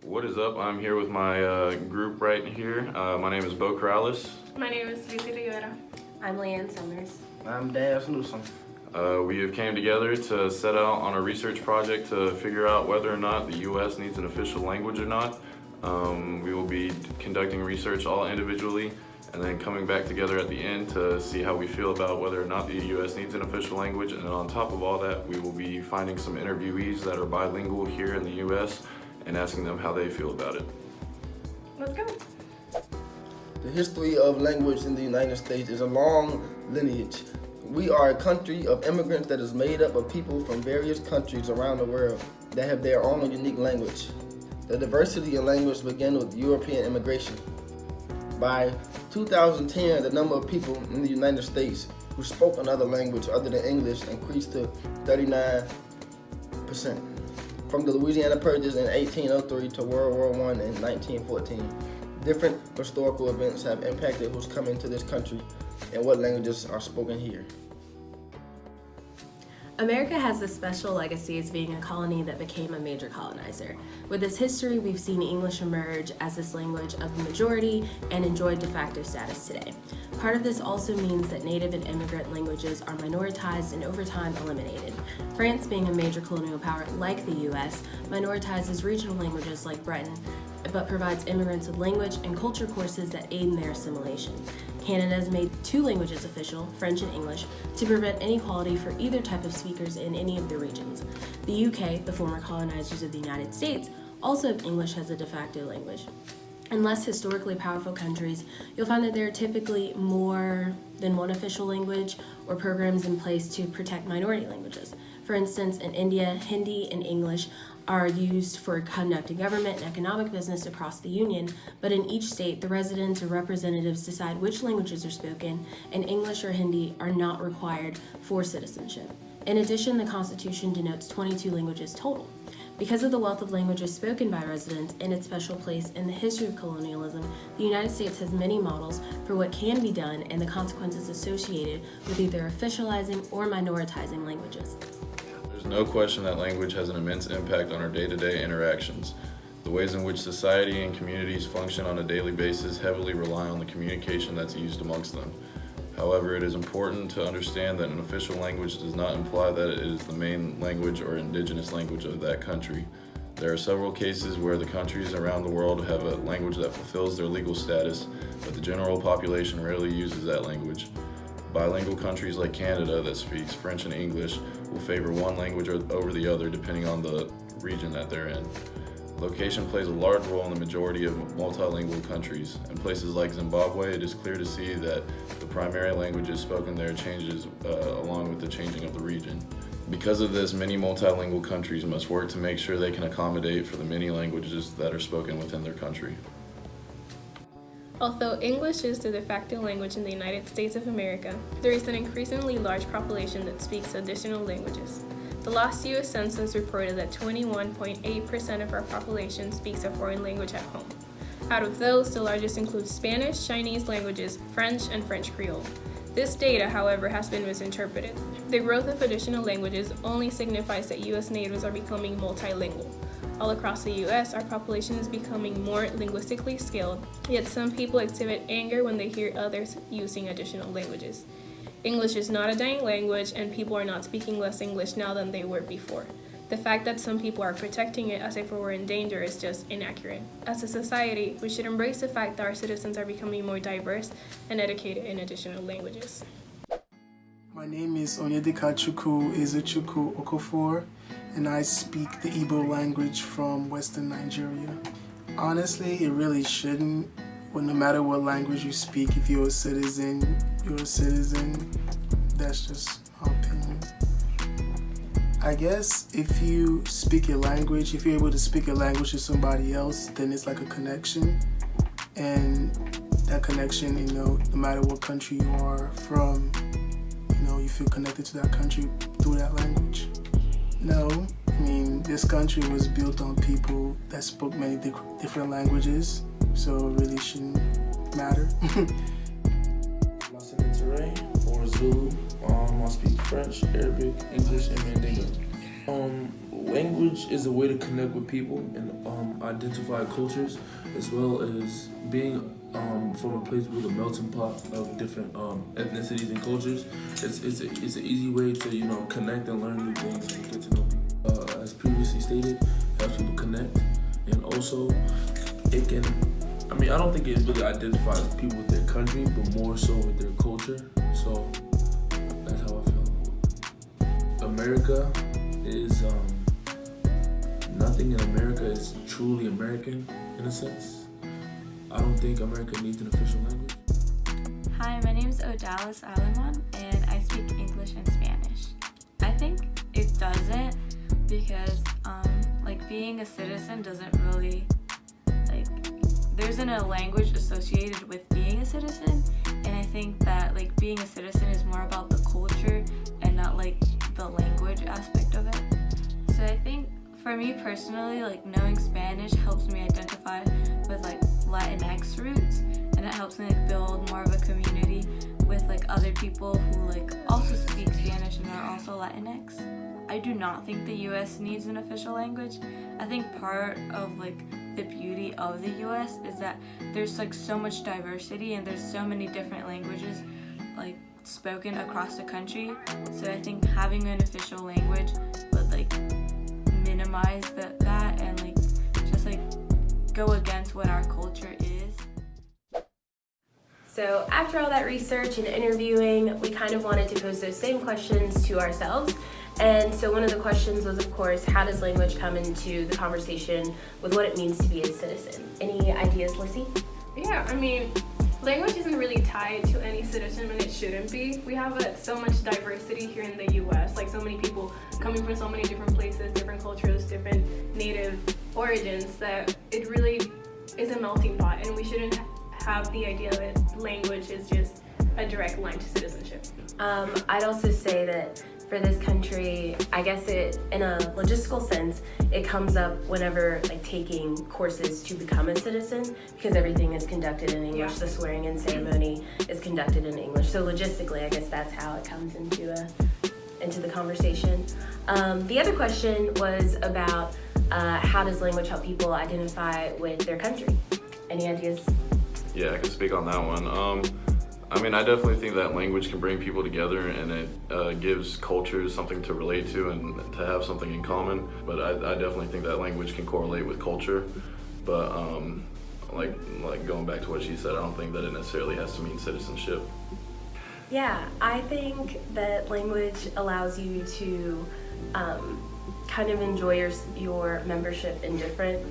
What is up? I'm here with my group right here. My name is Beau Corrales. My name is Lissie, Rivera. I'm Leanne Summers. I'm Dazz, Newsome. We have came together to set out on a research project to figure out whether or not the U.S. needs an official language or not. We will be conducting research all individually and then coming back together at the end to see how we feel about whether or not the U.S. needs an official language. And on top of all that, we will be finding some interviewees that are bilingual here in the U.S. and asking them how they feel about it. Let's go. The history of language in the United States is a long lineage. We are a country of immigrants that is made up of people from various countries around the world that have their own unique language. The diversity in language began with European immigration. By 2010, the number of people in the United States who spoke another language other than English increased to 39%. From the Louisiana Purges in 1803 to World War I in 1914, different historical events have impacted who's coming to this country and what languages are spoken here. America has a special legacy as being a colony that became a major colonizer. With this history, we've seen English emerge as this language of the majority and enjoy de facto status today. Part of this also means that native and immigrant languages are minoritized and over time eliminated. France, being a major colonial power like the US, minoritizes regional languages like Breton, but provides immigrants with language and culture courses that aid in their assimilation. Canada has made two languages official, French and English, to prevent inequality for either type of speakers in any of the regions. The UK, the former colonizers of the United States, also have English as a de facto language. In less historically powerful countries, you'll find that there are typically more than one official language or programs in place to protect minority languages. For instance, in India, Hindi and English are used for conducting government and economic business across the union, but in each state, the residents or representatives decide which languages are spoken, and English or Hindi are not required for citizenship. In addition, the Constitution denotes 22 languages total. Because of the wealth of languages spoken by residents and its special place in the history of colonialism, the United States has many models for what can be done and the consequences associated with either officializing or minoritizing languages. There's no question that language has an immense impact on our day-to-day interactions. The ways in which society and communities function on a daily basis heavily rely on the communication that's used amongst them. However, it is important to understand that an official language does not imply that it is the main language or indigenous language of that country. There are several cases where the countries around the world have a language that fulfills their legal status, but the general population rarely uses that language. Bilingual countries like Canada that speaks French and English will favor one language over the other depending on the region that they're in. Location plays a large role in the majority of multilingual countries. In places like Zimbabwe, it is clear to see that the primary languages spoken there changes along with the changing of the region. Because of this, many multilingual countries must work to make sure they can accommodate for the many languages that are spoken within their country. Although English is the de facto language in the United States of America, there is an increasingly large population that speaks additional languages. The last U.S. Census reported that 21.8% of our population speaks a foreign language at home. Out of those, the largest include Spanish, Chinese languages, French, and French Creole. This data, however, has been misinterpreted. The growth of additional languages only signifies that U.S. natives are becoming multilingual. All across the U.S., our population is becoming more linguistically skilled, yet some people exhibit anger when they hear others using additional languages. English is not a dying language, and people are not speaking less English now than they were before. The fact that some people are protecting it as if it were in danger is just inaccurate. As a society, we should embrace the fact that our citizens are becoming more diverse and educated in additional languages. My name is Onyedikachukwu Ezechuku Okofor, and I speak the Igbo language from Western Nigeria. Honestly, it really shouldn't. Well, no matter what language you speak, if you're a citizen, you're a citizen. That's just my opinion. I guess if you speak your language, if you're able to speak a language to somebody else, then it's like a connection. And that connection, no matter what country you are from, you feel connected to that country through that language. No, this country was built on people that spoke many different languages, so it really shouldn't matter. Or Zulu. I speak French, Arabic, English, and Mandingo. Language is a way to connect with people and identify cultures, as well as being from a place with a melting pot of different ethnicities and cultures. It's an easy way to connect and learn new things and get to know people. As previously stated, it helps people connect, and also it can. I mean, I don't think it really identifies people with their country, but more so with their culture. So that's how I feel. America is nothing in America is truly American in a sense. I don't think America needs an official language. Hi, my name is Odalis Aleman, and I speak English and Spanish. I think it doesn't because being a citizen doesn't really there isn't a language associated with being a citizen, and I think that being a citizen is more about the culture and not the language aspect of it. So I think for me personally, knowing Spanish helps me identify with Latinx roots, and it helps me build more of a community with other people who also speak Spanish and are also Latinx. I do not think the US needs an official language. I think part of the beauty of the US is that there's so much diversity and there's so many different languages spoken across the country. So I think having an official language would minimize that and just go against what our culture is. So after all that research and interviewing, we kind of wanted to pose those same questions to ourselves. And so one of the questions was, of course, how does language come into the conversation with what it means to be a citizen? Any ideas, Lissie? Yeah, I mean, language isn't really tied to any citizen, and it shouldn't be. We have so much diversity here in the U.S., so many people coming from so many different places, different cultures, different native origins, that it really is a melting pot, and we shouldn't have the idea that language is just a direct line to citizenship. I'd also say that for this country, I guess it, in a logistical sense, it comes up whenever taking courses to become a citizen, because everything is conducted in English. The swearing in ceremony is conducted in English. So logistically, I guess that's how it comes into the conversation. The other question was about how does language help people identify with their country? Any ideas? Yeah, I can speak on that one. I mean, I definitely think that language can bring people together, and it gives cultures something to relate to and to have something in common. But I definitely think that language can correlate with culture. But going back to what she said, I don't think that it necessarily has to mean citizenship. Yeah, I think that language allows you to kind of enjoy your membership in different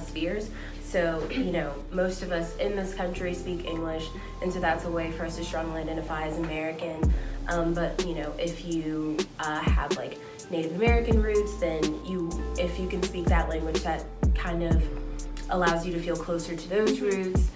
spheres. So, most of us in this country speak English, and so that's a way for us to strongly identify as American. But, if you have Native American roots, then if you can speak that language, that kind of allows you to feel closer to those roots.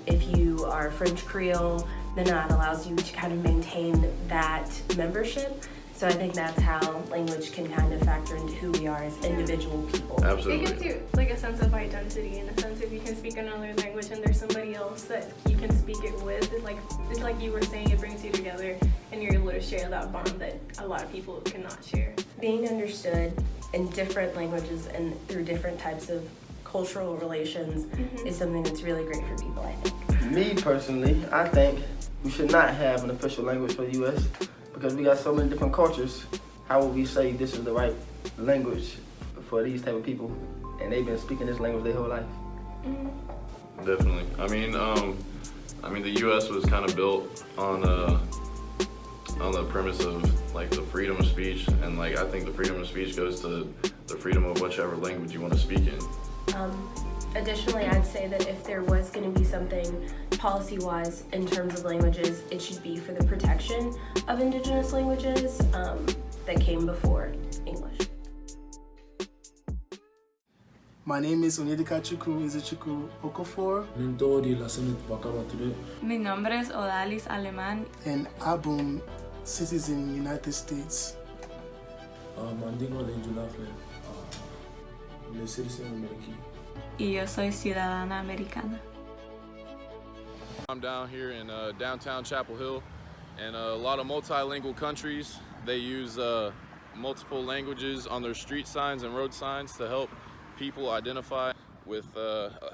If you are French Creole, then that allows you to kind of maintain that membership. So I think that's how language can kind of factor into who we are as individual people. Absolutely. It gives you a sense of identity, in a sense if you can speak another language and there's somebody else that you can speak it with. It's like you were saying, it brings you together and you're able to share that bond that a lot of people cannot share. Being understood in different languages and through different types of cultural relations is something that's really great for people, I think. Me personally, I think we should not have an official language for the U.S. because we got so many different cultures. How would we say this is the right language for these type of people, and they've been speaking this language their whole life? Definitely. I mean, the U.S. was kind of built on the premise of the freedom of speech, and I think the freedom of speech goes to the freedom of whichever language you want to speak in. Additionally, I'd say that if there was going to be something policy-wise in terms of languages, it should be for the protection of indigenous languages that came before English. My name is Onyedikachukwu Izuchukwu Okofor, Mi nombre es Odalis Aleman. and I'm citizen United States. Y yo soy ciudadana americana. I'm down here in downtown Chapel Hill, and a lot of multilingual countries, they use multiple languages on their street signs and road signs to help people identify with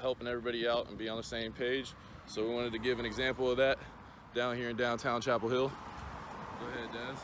helping everybody out and be on the same page. So we wanted to give an example of that down here in downtown Chapel Hill. Go ahead, Dazz.